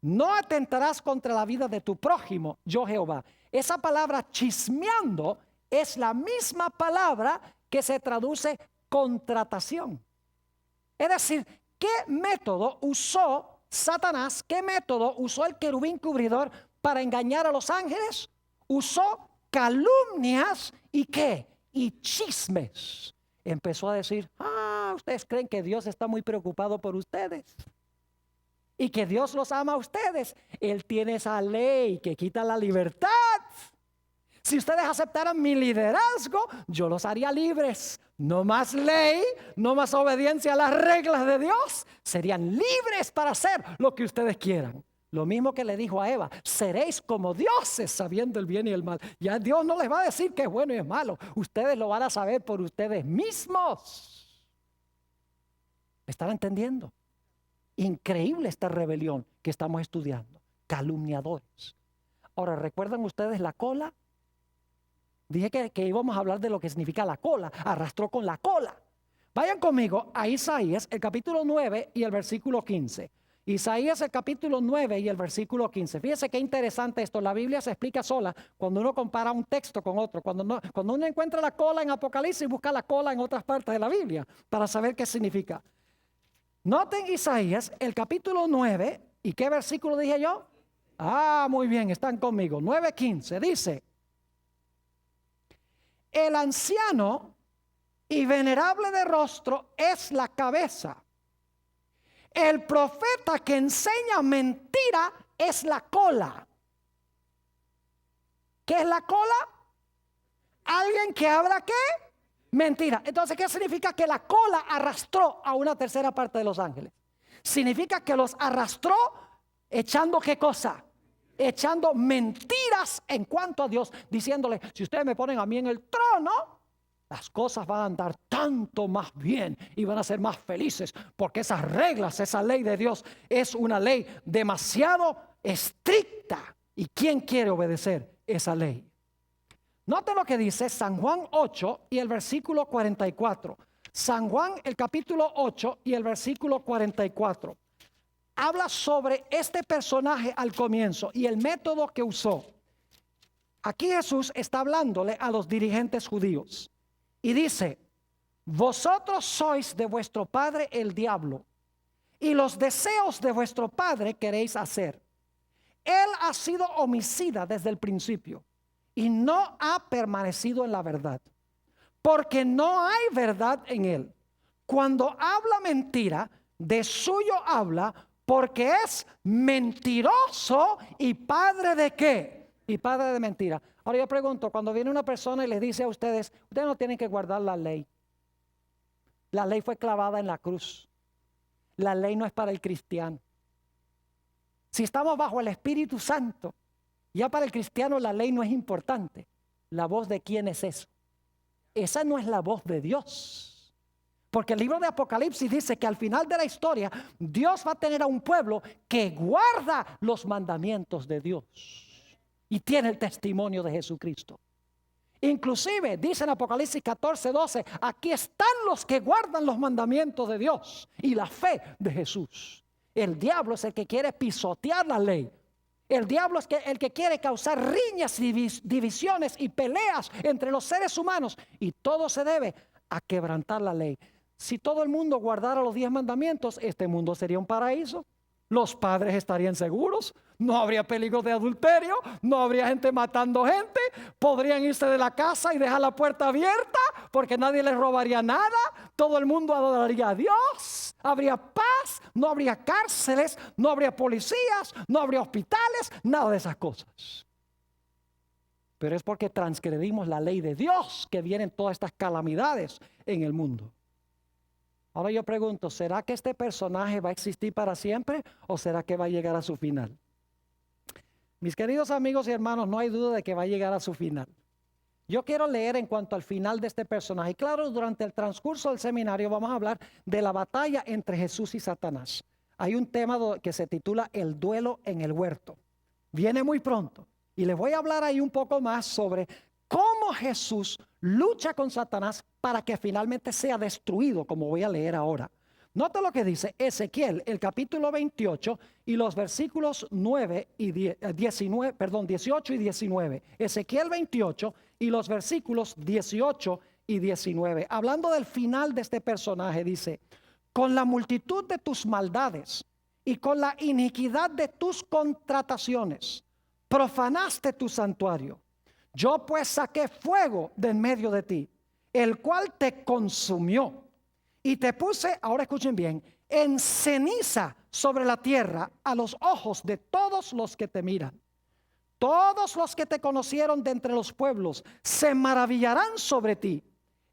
no atentarás contra la vida de tu prójimo, yo Jehová. Esa palabra chismeando es la misma palabra que se traduce contratación. Es decir, ¿qué método usó Satanás? ¿Qué método usó el querubín cubridor para engañar a los ángeles? Usó calumnias y ¿qué? Y chismes. Empezó a decir, ustedes creen que Dios está muy preocupado por ustedes y que Dios los ama a ustedes. Él tiene esa ley que quita la libertad. Si ustedes aceptaran mi liderazgo, yo los haría libres. No más ley, no más obediencia a las reglas de Dios. Serían libres para hacer lo que ustedes quieran. Lo mismo que le dijo a Eva, seréis como dioses sabiendo el bien y el mal. Ya Dios no les va a decir que es bueno y es malo. Ustedes lo van a saber por ustedes mismos. ¿Están entendiendo? Increíble esta rebelión que estamos estudiando. Calumniadores. Ahora, ¿recuerdan ustedes la cola? Dije que íbamos a hablar de lo que significa la cola. Arrastró con la cola. Vayan conmigo a Isaías, el capítulo 9 y el versículo 15. Isaías, el capítulo 9 y el versículo 15. Fíjense qué interesante esto. La Biblia se explica sola cuando uno compara un texto con otro. Cuando uno encuentra la cola en Apocalipsis, busca la cola en otras partes de la Biblia para saber qué significa. Noten Isaías, el capítulo 9. ¿Y qué versículo dije yo? Muy bien, están conmigo. 9:15 dice: el anciano y venerable de rostro es la cabeza. El profeta que enseña mentira es la cola. ¿Qué es la cola? Alguien que habla ¿qué? Mentira. Entonces, ¿qué significa que la cola arrastró a una tercera parte de los ángeles? Significa que los arrastró echando ¿qué cosa? Echando mentiras en cuanto a Dios, diciéndole, si ustedes me ponen a mí en el trono, las cosas van a andar tanto más bien y van a ser más felices, porque esas reglas, esa ley de Dios es una ley demasiado estricta. ¿Y quién quiere obedecer esa ley? Note lo que dice San Juan 8 y el versículo 44. San Juan, el capítulo 8 y el versículo 44. Habla sobre este personaje al comienzo y el método que usó. Aquí Jesús está hablándole a los dirigentes judíos y dice: vosotros sois de vuestro padre el diablo, y los deseos de vuestro padre queréis hacer. Él ha sido homicida desde el principio y no ha permanecido en la verdad, porque no hay verdad en él. Cuando habla mentira, de suyo habla, porque es mentiroso y padre de ¿qué? Y padre de mentira. Ahora yo pregunto, cuando viene una persona y les dice a ustedes, ustedes no tienen que guardar la ley. La ley fue clavada en la cruz. La ley no es para el cristiano. Si estamos bajo el Espíritu Santo, ya para el cristiano la ley no es importante. ¿La voz de quién es eso? Esa no es la voz de Dios. Porque el libro de Apocalipsis dice que al final de la historia Dios va a tener a un pueblo que guarda los mandamientos de Dios y tiene el testimonio de Jesucristo. Inclusive dice en Apocalipsis 14:12, aquí están los que guardan los mandamientos de Dios y la fe de Jesús. El diablo es el que quiere pisotear la ley. El diablo es el que quiere causar riñas, divisiones y peleas entre los seres humanos, y todo se debe a quebrantar la ley. Si todo el mundo guardara los 10 mandamientos, este mundo sería un paraíso. Los padres estarían seguros, no habría peligro de adulterio, no habría gente matando gente, podrían irse de la casa y dejar la puerta abierta porque nadie les robaría nada, todo el mundo adoraría a Dios, habría paz, no habría cárceles, no habría policías, no habría hospitales, nada de esas cosas. Pero es porque transgredimos la ley de Dios que vienen todas estas calamidades en el mundo. Ahora yo pregunto, ¿será que este personaje va a existir para siempre o será que va a llegar a su final? Mis queridos amigos y hermanos, no hay duda de que va a llegar a su final. Yo quiero leer en cuanto al final de este personaje. Y claro, durante el transcurso del seminario vamos a hablar de la batalla entre Jesús y Satanás. Hay un tema que se titula El duelo en el huerto. Viene muy pronto. Y les voy a hablar ahí un poco más sobre cómo Jesús lucha con Satanás para que finalmente sea destruido, como voy a leer ahora. Nota lo que dice Ezequiel, el capítulo 28 y los versículos 18 y 19. Ezequiel 28 y los versículos 18 y 19. Hablando del final de este personaje, dice: con la multitud de tus maldades y con la iniquidad de tus contrataciones, profanaste tu santuario. Yo pues saqué fuego de en medio de ti, el cual te consumió. Y te puse, ahora escuchen bien, en ceniza sobre la tierra a los ojos de todos los que te miran. Todos los que te conocieron de entre los pueblos se maravillarán sobre ti.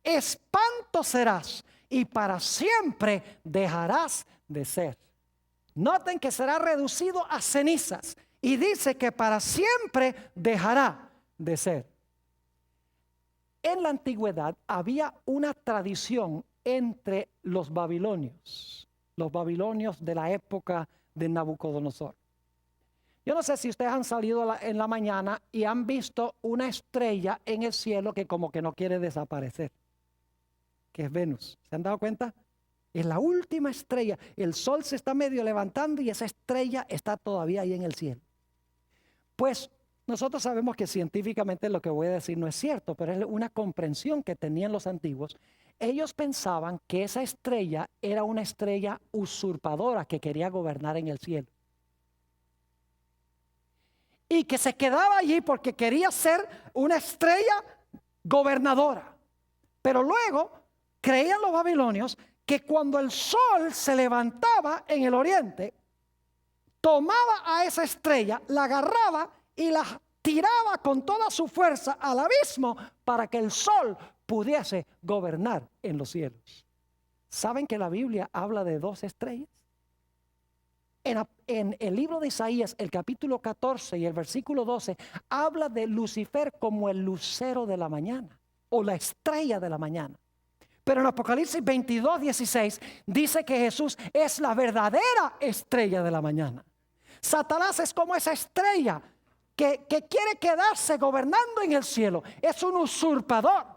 Espanto serás y para siempre dejarás de ser. Noten que será reducido a cenizas y dice que para siempre dejará de ser. En la antigüedad había una tradición entre los babilonios de la época de Nabucodonosor. Yo no sé si ustedes han salido en la mañana y han visto una estrella en el cielo que como que no quiere desaparecer, que es Venus. ¿Se han dado cuenta? Es la última estrella. El sol se está medio levantando y esa estrella está todavía ahí en el cielo. Pues nosotros sabemos que científicamente lo que voy a decir no es cierto, pero es una comprensión que tenían los antiguos. Ellos pensaban que esa estrella era una estrella usurpadora que quería gobernar en el cielo. Y que se quedaba allí porque quería ser una estrella gobernadora. Pero luego creían los babilonios que cuando el sol se levantaba en el oriente, tomaba a esa estrella, la agarraba y la tiraba con toda su fuerza al abismo para que el sol pudiese gobernar en los cielos. ¿Saben que la Biblia habla de dos estrellas? En el libro de Isaías, el capítulo 14 y el versículo 12, habla de Lucifer como el lucero de la mañana o la estrella de la mañana. Pero en Apocalipsis 22, 16 dice que Jesús es la verdadera estrella de la mañana. Satanás es como esa estrella que quiere quedarse gobernando en el cielo. Es un usurpador.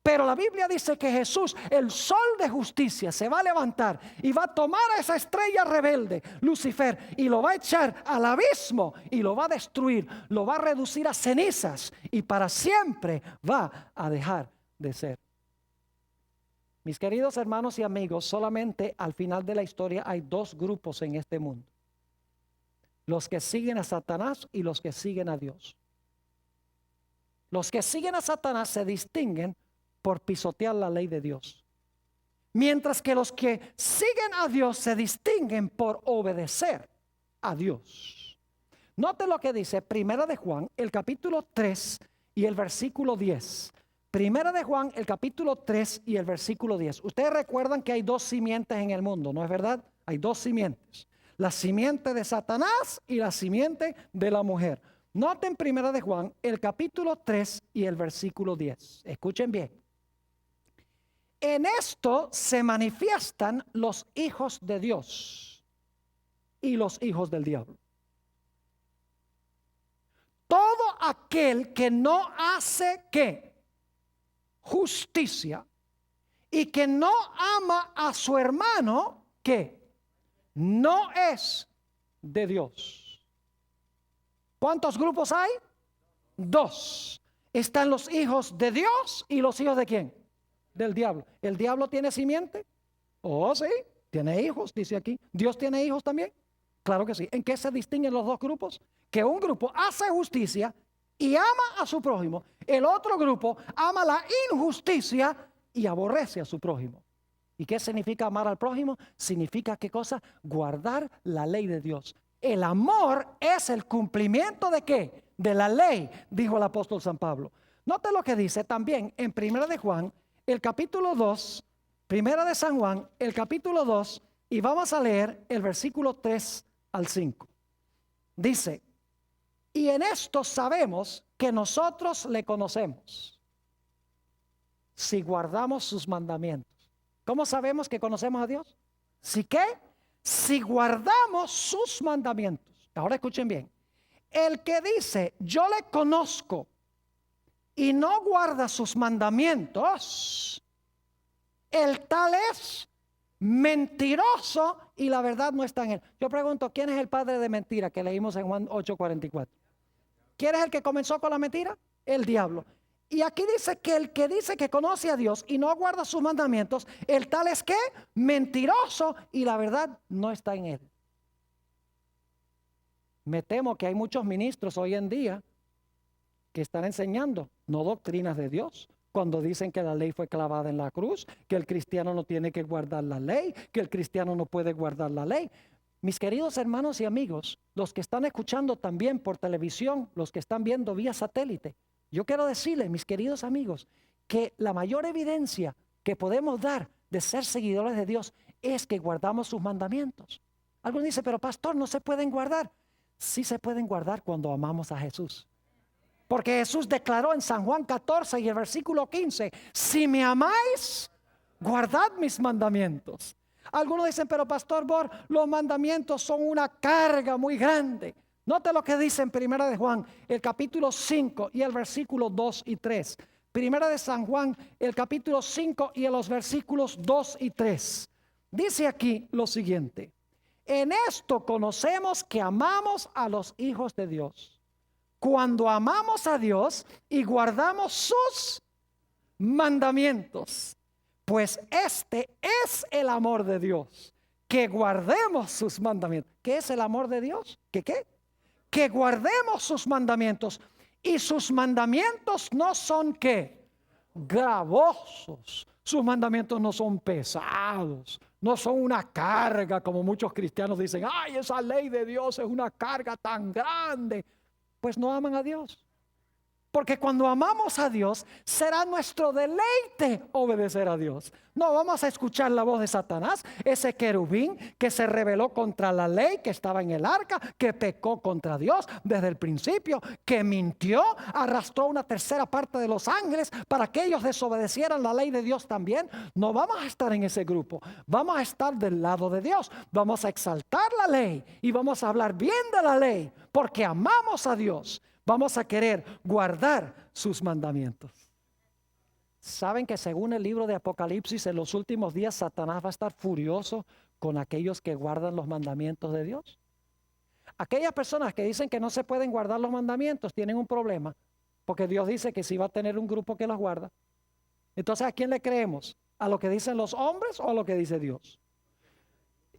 Pero la Biblia dice que Jesús, el sol de justicia, se va a levantar y va a tomar a esa estrella rebelde, Lucifer, y lo va a echar al abismo y lo va a destruir, lo va a reducir a cenizas y para siempre va a dejar de ser. Mis queridos hermanos y amigos, solamente al final de la historia hay dos grupos en este mundo: los que siguen a Satanás y los que siguen a Dios. Los que siguen a Satanás se distinguen por pisotear la ley de Dios, mientras que los que siguen a Dios se distinguen por obedecer a Dios. Note lo que dice Primera de Juan, el capítulo 3 y el versículo 10. Primera de Juan, el capítulo 3 y el versículo 10. Ustedes recuerdan que hay dos simientes en el mundo, ¿no es verdad? Hay dos simientes: la simiente de Satanás y la simiente de la mujer. Noten Primera de Juan, el capítulo 3 y el versículo 10. Escuchen bien. En esto se manifiestan los hijos de Dios y los hijos del diablo. Todo aquel que no hace ¿qué? Justicia y que no ama a su hermano, ¿qué? No es de Dios. ¿Cuántos grupos hay? Dos. Están los hijos de Dios y los hijos de ¿quién? Del diablo. ¿El diablo tiene simiente? Oh, sí, tiene hijos, dice aquí. ¿Dios tiene hijos también? Claro que sí. ¿En qué se distinguen los dos grupos? Que un grupo hace justicia y ama a su prójimo. El otro grupo ama la injusticia y aborrece a su prójimo. ¿Y qué significa amar al prójimo? Significa, ¿qué cosa? Guardar la ley de Dios. El amor es el cumplimiento ¿de qué? De la ley, dijo el apóstol San Pablo. Note lo que dice también en Primera de Juan, el capítulo 2, Primera de San Juan, el capítulo 2, y vamos a leer el versículo 3 al 5. Dice, y en esto sabemos que nosotros le conocemos, si guardamos sus mandamientos. ¿Cómo sabemos que conocemos a Dios? ¿Si qué? Si guardamos sus mandamientos. Ahora escuchen bien. El que dice, yo le conozco y no guarda sus mandamientos, el tal es mentiroso y la verdad no está en él. Yo pregunto, ¿quién es el padre de mentira que leímos en Juan 8:44? ¿Quién es el que comenzó con la mentira? El diablo. Y aquí dice que conoce a Dios y no guarda sus mandamientos, el tal es que mentiroso y la verdad no está en él. Me temo que hay muchos ministros hoy en día que están enseñando no doctrinas de Dios, cuando dicen que la ley fue clavada en la cruz, que el cristiano no tiene que guardar la ley, que el cristiano no puede guardar la ley. Mis queridos hermanos y amigos, los que están escuchando también por televisión, los que están viendo vía satélite, yo quiero decirles, mis queridos amigos, que la mayor evidencia que podemos dar de ser seguidores de Dios es que guardamos sus mandamientos. Algunos dicen, pero pastor, no se pueden guardar. Sí se pueden guardar cuando amamos a Jesús. Porque Jesús declaró en San Juan 14 y el versículo 15, si me amáis, guardad mis mandamientos. Algunos dicen, pero pastor Bor, los mandamientos son una carga muy grande. Note lo que dice en Primera de Juan, el capítulo 5 y el versículo 2 y 3. Primera de San Juan, el capítulo 5 y en los versículos 2 y 3. Dice aquí lo siguiente. En esto conocemos que amamos a los hijos de Dios. Cuando amamos a Dios y guardamos sus mandamientos. Pues este es el amor de Dios. Que guardemos sus mandamientos. ¿Qué es el amor de Dios? ¿Qué qué? Que guardemos sus mandamientos. Y sus mandamientos no son ¿qué? Gravosos. Sus mandamientos no son pesados. No son una carga como muchos cristianos dicen. Ay, esa ley de Dios es una carga tan grande. Pues no aman a Dios. Porque cuando amamos a Dios, será nuestro deleite obedecer a Dios. No vamos a escuchar la voz de Satanás, ese querubín que se rebeló contra la ley, que estaba en el arca, que pecó contra Dios desde el principio, que mintió, arrastró una tercera parte de los ángeles para que ellos desobedecieran la ley de Dios también. No vamos a estar en ese grupo, vamos a estar del lado de Dios. Vamos a exaltar la ley y vamos a hablar bien de la ley, porque amamos a Dios. Vamos a querer guardar sus mandamientos. ¿Saben que según el libro de Apocalipsis, en los últimos días Satanás va a estar furioso con aquellos que guardan los mandamientos de Dios? Aquellas personas que dicen que no se pueden guardar los mandamientos tienen un problema, porque Dios dice que sí va a tener un grupo que los guarda. Entonces, ¿a quién le creemos? ¿A lo que dicen los hombres o a lo que dice Dios?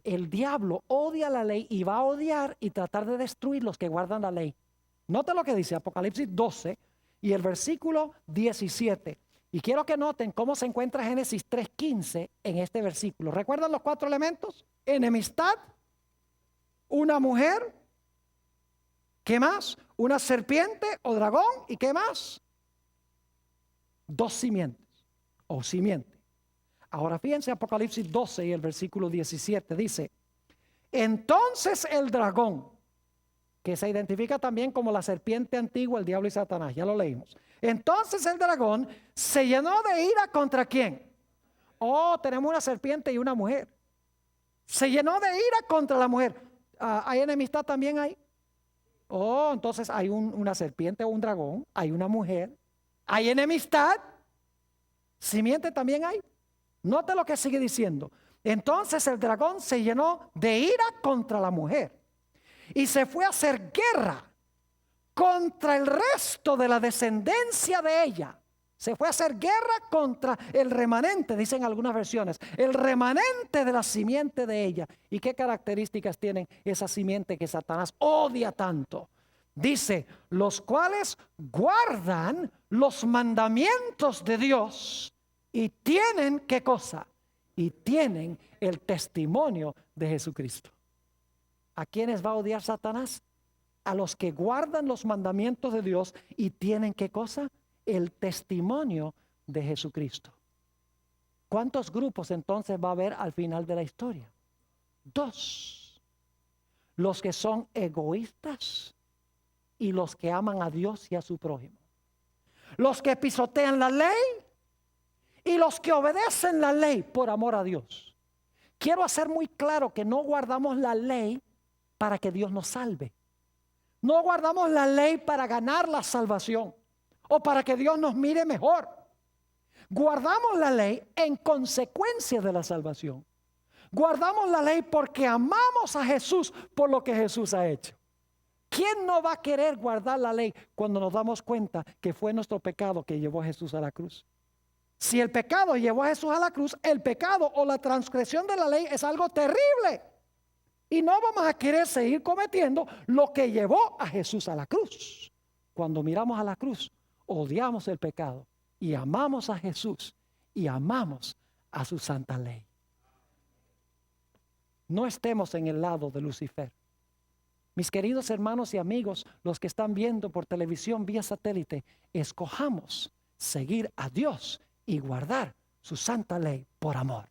El diablo odia la ley y va a odiar y tratar de destruir los que guardan la ley. Note lo que dice Apocalipsis 12 y el versículo 17. Y quiero que noten cómo se encuentra Génesis 3:15 en este versículo. ¿Recuerdan los 4 elementos? Enemistad, una mujer, ¿qué más? Una serpiente o dragón, ¿y qué más? 2 simientes o simiente. Ahora fíjense Apocalipsis 12 y el versículo 17 dice, entonces el dragón, que se identifica también como la serpiente antigua, el diablo y Satanás, ya lo leímos. Entonces el dragón se llenó de ira ¿contra quién? Oh, tenemos una serpiente y una mujer. Se llenó de ira contra la mujer. ¿Hay enemistad también ahí? Oh, entonces hay una serpiente o un dragón, hay una mujer, hay enemistad. Simiente también hay. Note lo que sigue diciendo. Entonces el dragón se llenó de ira contra la mujer. Y se fue a hacer guerra contra el resto de la descendencia de ella. Se fue a hacer guerra contra el remanente, dicen algunas versiones, el remanente de la simiente de ella. ¿Y qué características tienen esa simiente que Satanás odia tanto? Dice, los cuales guardan los mandamientos de Dios y tienen, ¿qué cosa? Y tienen el testimonio de Jesucristo. ¿A quiénes va a odiar Satanás? A los que guardan los mandamientos de Dios y tienen, ¿qué cosa? El testimonio de Jesucristo. ¿Cuántos grupos entonces va a haber al final de la historia? 2. Los que son egoístas y los que aman a Dios y a su prójimo. Los que pisotean la ley y los que obedecen la ley por amor a Dios. Quiero hacer muy claro que no guardamos la ley para que Dios nos salve. No guardamos la ley para ganar la salvación o para que Dios nos mire mejor. Guardamos la ley en consecuencia de la salvación. Guardamos la ley porque amamos a Jesús por lo que Jesús ha hecho. ¿Quién no va a querer guardar la ley cuando nos damos cuenta que fue nuestro pecado que llevó a Jesús a la cruz? Si el pecado llevó a Jesús a la cruz, el pecado o la transgresión de la ley es algo terrible. Y no vamos a querer seguir cometiendo lo que llevó a Jesús a la cruz. Cuando miramos a la cruz, odiamos el pecado y amamos a Jesús y amamos a su santa ley. No estemos en el lado de Lucifer. Mis queridos hermanos y amigos, los que están viendo por televisión vía satélite, escojamos seguir a Dios y guardar su santa ley por amor.